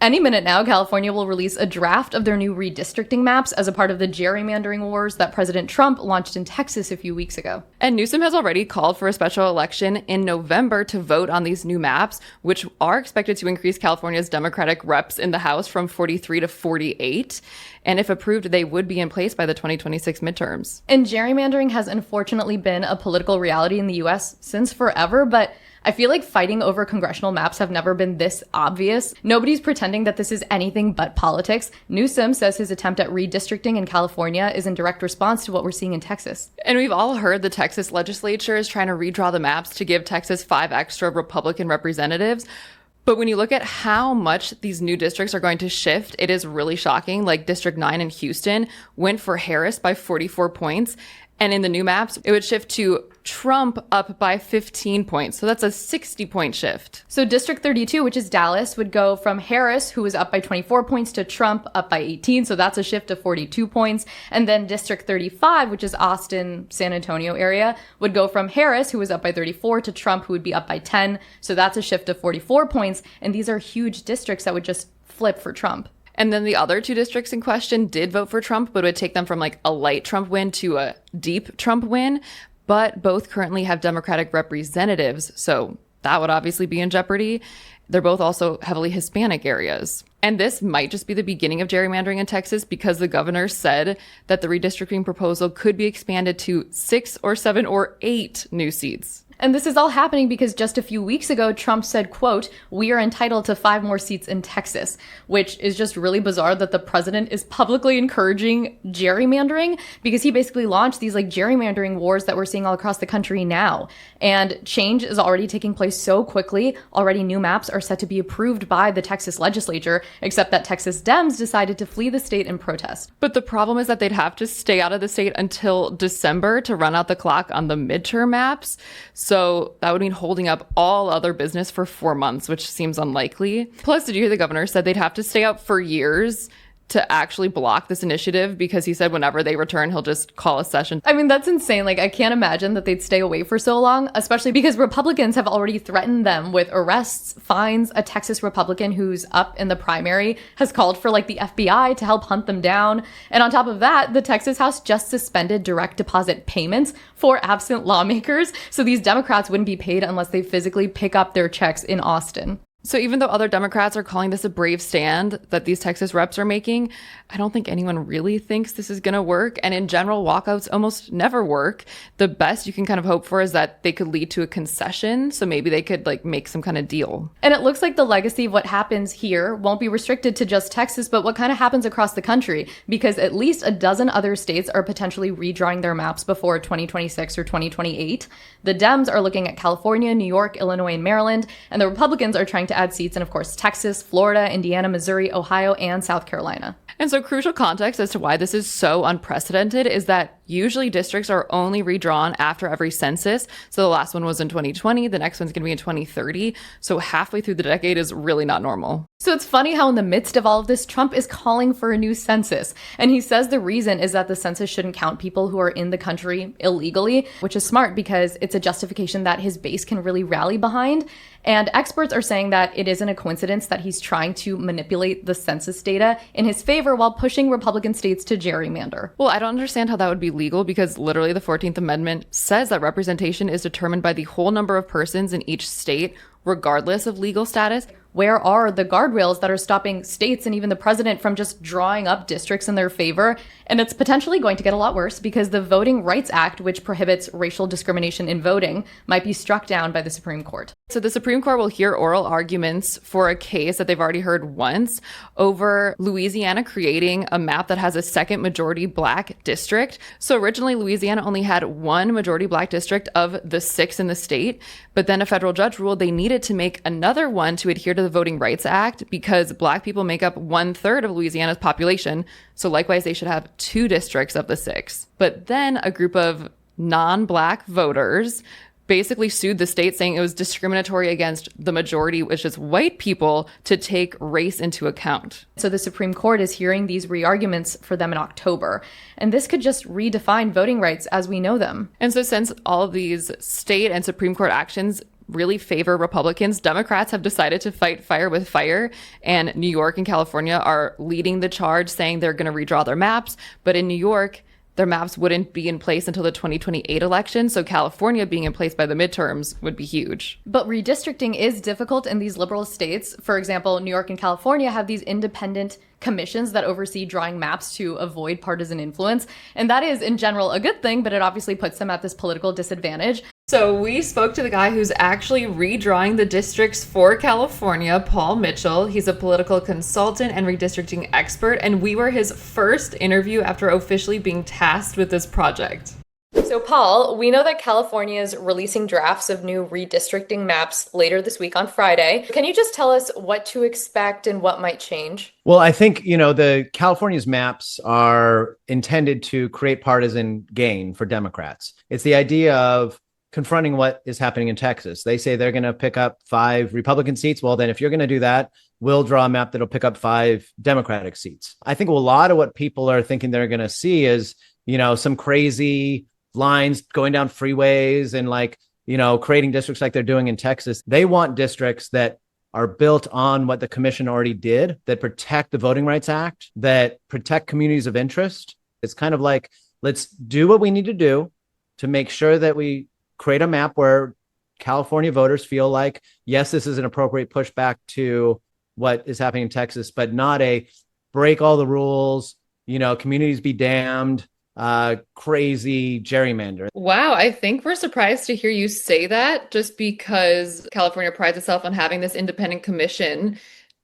Any minute now, California will release a draft of their new redistricting maps as a part of the gerrymandering wars that President Trump launched in Texas a few weeks ago. And Newsom has already called for a special election in November to vote on these new maps, which are expected to increase California's Democratic reps in the House from 43 to 48. And if approved, they would be in place by the 2026 midterms. And gerrymandering has unfortunately been a political reality in the US since forever, but I feel like fighting over congressional maps have never been this obvious. Nobody's pretending that this is anything but politics. Newsom says his attempt at redistricting in California is in direct response to what we're seeing in Texas. And we've all heard the Texas legislature is trying to redraw the maps to give Texas 5 extra Republican representatives. But when you look at how much these new districts are going to shift, it is really shocking. Like District 9 in Houston went for Harris by 44 points. And in the new maps, it would shift to Trump up by 15 points. So that's a 60-point shift. So District 32, which is Dallas, would go from Harris, who was up by 24 points, to Trump up by 18. So that's a shift of 42 points. And then District 35, which is Austin, San Antonio area, would go from Harris, who was up by 34, to Trump, who would be up by 10. So that's a shift of 44 points. And these are huge districts that would just flip for Trump. And then the other 2 districts in question did vote for Trump, but it would take them from like a light Trump win to a deep Trump win. But both currently have Democratic representatives, so that would obviously be in jeopardy. They're both also heavily Hispanic areas. And this might just be the beginning of gerrymandering in Texas because the governor said that the redistricting proposal could be expanded to 6 or 7 or 8 new seats. And this is all happening because just a few weeks ago, Trump said, quote, "We are entitled to 5 more seats in Texas," which is just really bizarre that the president is publicly encouraging gerrymandering because he basically launched these like gerrymandering wars that we're seeing all across the country now. And change is already taking place so quickly. Already new maps are set to be approved by the Texas legislature, except that Texas Dems decided to flee the state in protest. But the problem is that they'd have to stay out of the state until December to run out the clock on the midterm maps. So that would mean holding up all other business for 4 months, which seems unlikely. Plus, did you hear the governor said they'd have to stay out for years to actually block this initiative because he said whenever they return, he'll just call a session. I mean, that's insane. Like, I can't imagine that they'd stay away for so long, especially because Republicans have already threatened them with arrests, fines. A Texas Republican who's up in the primary has called for like the FBI to help hunt them down. And on top of that, the Texas House just suspended direct deposit payments for absent lawmakers. So these Democrats wouldn't be paid unless they physically pick up their checks in Austin. So even though other Democrats are calling this a brave stand that these Texas reps are making, I don't think anyone really thinks this is going to work. And in general, walkouts almost never work. The best you can kind of hope for is that they could lead to a concession. So maybe they could like make some kind of deal. And it looks like the legacy of what happens here won't be restricted to just Texas, but what kind of happens across the country, because at least a dozen other states are potentially redrawing their maps before 2026 or 2028. The Dems are looking at California, New York, Illinois, and Maryland, and the Republicans are trying to add seats in, of course, Texas, Florida, Indiana, Missouri, Ohio, and South Carolina. And so crucial context as to why this is so unprecedented is that usually districts are only redrawn after every census. So the last one was in 2020. The next one's going to be in 2030. So halfway through the decade is really not normal. So it's funny how in the midst of all of this, Trump is calling for a new census. And he says the reason is that the census shouldn't count people who are in the country illegally, which is smart because it's a justification that his base can really rally behind. And experts are saying that it isn't a coincidence that he's trying to manipulate the census data in his favor while pushing Republican states to gerrymander. Well, I don't understand how that would be legal because literally the 14th Amendment says that representation is determined by the whole number of persons in each state, regardless of legal status. Where are the guardrails that are stopping states and even the president from just drawing up districts in their favor? And it's potentially going to get a lot worse because the Voting Rights Act, which prohibits racial discrimination in voting, might be struck down by the Supreme Court. So the Supreme Court will hear oral arguments for a case that they've already heard once over Louisiana creating a map that has a second majority black district. So originally, Louisiana only had one majority black district of the 6 in the state, but then a federal judge ruled they needed to make another one to adhere to the Voting Rights Act because black people make up 1/3 of Louisiana's population. So likewise, they should have 2 districts of the 6. But then a group of non-black voters basically sued the state saying it was discriminatory against the majority, which is white people, to take race into account. So the Supreme Court is hearing these re-arguments for them in October. And this could just redefine voting rights as we know them. And so since all of these state and Supreme Court actions really favor Republicans. Democrats have decided to fight fire with fire, and New York and California are leading the charge, saying they're going to redraw their maps. But in New York, their maps wouldn't be in place until the 2028 election. So California being in place by the midterms would be huge. But redistricting is difficult in these liberal states. For example, New York and California have these independent commissions that oversee drawing maps to avoid partisan influence. And that is, in general, a good thing, but it obviously puts them at this political disadvantage. So we spoke to the guy who's actually redrawing the districts for California, Paul Mitchell. He's a political consultant and redistricting expert, and we were his first interview after officially being tasked with this project. So Paul, we know that California is releasing drafts of new redistricting maps later this week on Friday. Can you just tell us what to expect and what might change? Well, I think, the California's maps are intended to create partisan gain for Democrats. It's the idea of confronting what is happening in Texas. They say they're going to pick up 5 Republican seats. Well, then if you're going to do that, we'll draw a map that'll pick up 5 Democratic seats. I think a lot of what people are thinking they're going to see is, some crazy lines going down freeways and creating districts like they're doing in Texas. They want districts that are built on what the commission already did, that protect the Voting Rights Act, that protect communities of interest. It's kind of like, let's do what we need to do to make sure that we create a map where California voters feel like, yes, this is an appropriate pushback to what is happening in Texas, but not a break all the rules, communities be damned, crazy gerrymander. Wow, I think we're surprised to hear you say that, just because California prides itself on having this independent commission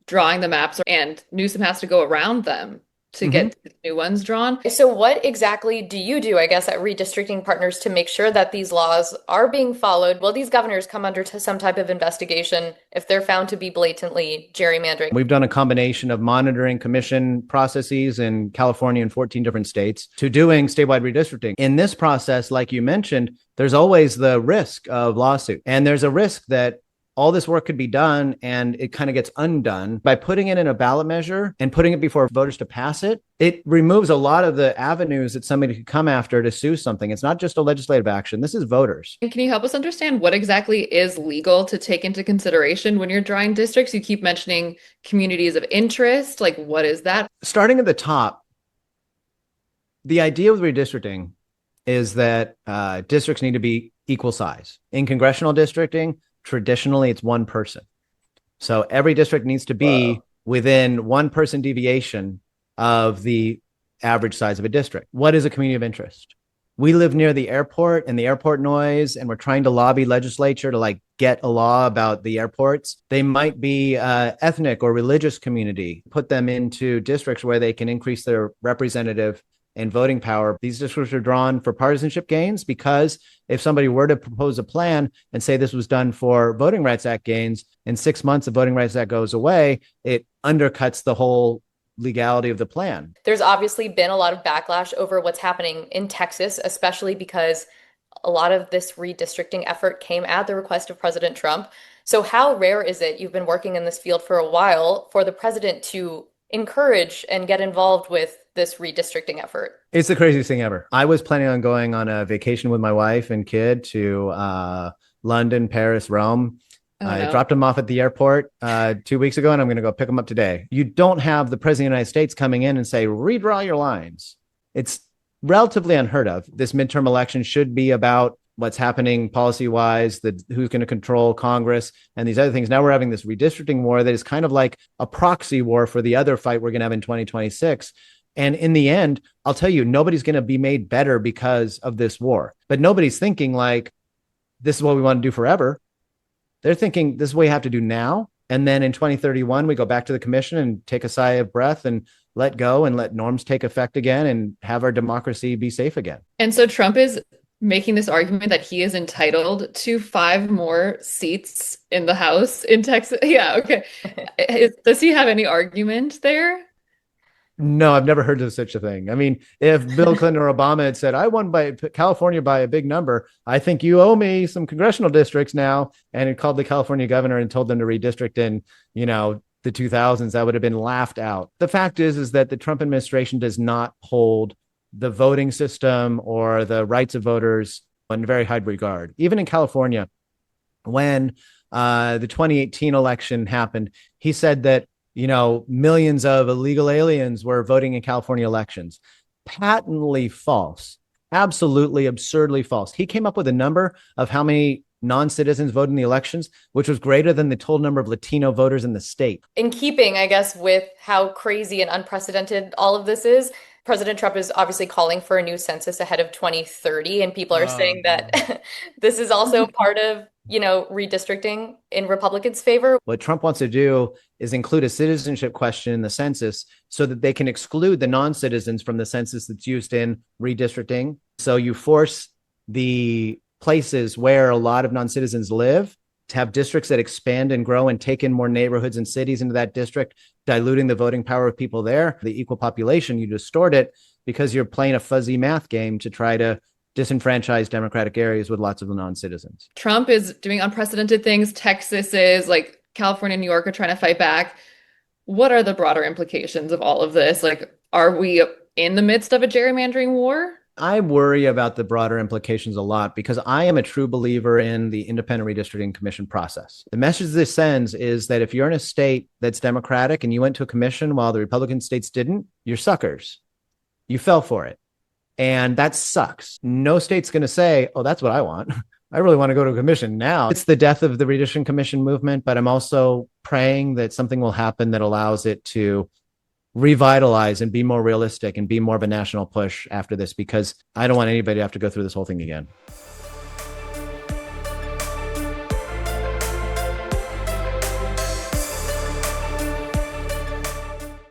drawing the maps, and Newsom has to go around them to get new ones drawn. So what exactly do you do, I guess, at Redistricting Partners to make sure that these laws are being followed? Will these governors come under some type of investigation if they're found to be blatantly gerrymandering? We've done a combination of monitoring commission processes in California and 14 different states to doing statewide redistricting. In this process, like you mentioned, there's always the risk of lawsuit. And there's a risk that all this work could be done and it kind of gets undone by putting it in a ballot measure and putting it before voters to pass it. It removes a lot of the avenues that somebody could come after to sue something. It's not just a legislative action. This is voters. And can you help us understand what exactly is legal to take into consideration when you're drawing districts? You keep mentioning communities of interest. Like, what is that? Starting at the top, the idea with redistricting is that districts need to be equal size. In congressional districting, traditionally, it's one person. So every district needs to be within 1 person deviation of the average size of a district. What is a community of interest? We live near the airport and the airport noise, and we're trying to lobby legislature to get a law about the airports. They might be ethnic or religious community, put them into districts where they can increase their representative and voting power. These districts are drawn for partisanship gains because if somebody were to propose a plan and say this was done for Voting Rights Act gains, in 6 months the Voting Rights Act goes away, it undercuts the whole legality of the plan. There's obviously been a lot of backlash over what's happening in Texas, especially because a lot of this redistricting effort came at the request of President Trump. So how rare is it, you've been working in this field for a while, for the president to encourage and get involved with this redistricting effort? It's the craziest thing ever. I was planning on going on a vacation with my wife and kid to London, Paris, Rome. I dropped them off at the airport 2 weeks ago, and I'm going to go pick them up today. You don't have the president of the United States coming in and say, redraw your lines. It's relatively unheard of. This midterm election should be about what's happening policy-wise, who's going to control Congress, and these other things. Now we're having this redistricting war that is kind of like a proxy war for the other fight we're going to have in 2026. And in the end, I'll tell you, nobody's going to be made better because of this war. But nobody's thinking this is what we want to do forever. They're thinking this is what we have to do now. And then in 2031, we go back to the commission and take a sigh of breath and let go and let norms take effect again and have our democracy be safe again. And so Trump is making this argument that he is entitled to 5 more seats in the House in Texas. Yeah, okay. Does he have any argument there? No, I've never heard of such a thing. I mean, if Bill Clinton or Obama had said, I won by California by a big number, I think you owe me some congressional districts now, and it called the California governor and told them to redistrict in, the 2000s, that would have been laughed out. The fact is that the Trump administration does not hold the voting system or the rights of voters in very high regard. Even in California, when the 2018 election happened, he said that, millions of illegal aliens were voting in California elections. Patently false. Absolutely absurdly false. He came up with a number of how many non-citizens voted in the elections, which was greater than the total number of Latino voters in the state. In keeping, I guess, with how crazy and unprecedented all of this is, President Trump is obviously calling for a new census ahead of 2030, and people are saying that this is also part of, redistricting in Republicans' favor. What Trump wants to do is include a citizenship question in the census so that they can exclude the non-citizens from the census that's used in redistricting. So you force the places where a lot of non-citizens live to have districts that expand and grow and take in more neighborhoods and cities into that district, diluting the voting power of people there. The equal population, you distort it because you're playing a fuzzy math game to try to disenfranchise Democratic areas with lots of non-citizens. Trump is doing unprecedented things. Texas is, like, California and New York are trying to fight back. What are the broader implications of all of this? Like, are we in the midst of a gerrymandering war? I worry about the broader implications a lot because I am a true believer in the independent redistricting commission process. The message this sends is that if you're in a state that's Democratic and you went to a commission while the Republican states didn't, you're suckers. You fell for it. And that sucks. No state's going to say, oh, that's what I want. I really want to go to a commission now. It's the death of the redistricting commission movement, but I'm also praying that something will happen that allows it to revitalize and be more realistic and be more of a national push after this, because I don't want anybody to have to go through this whole thing again.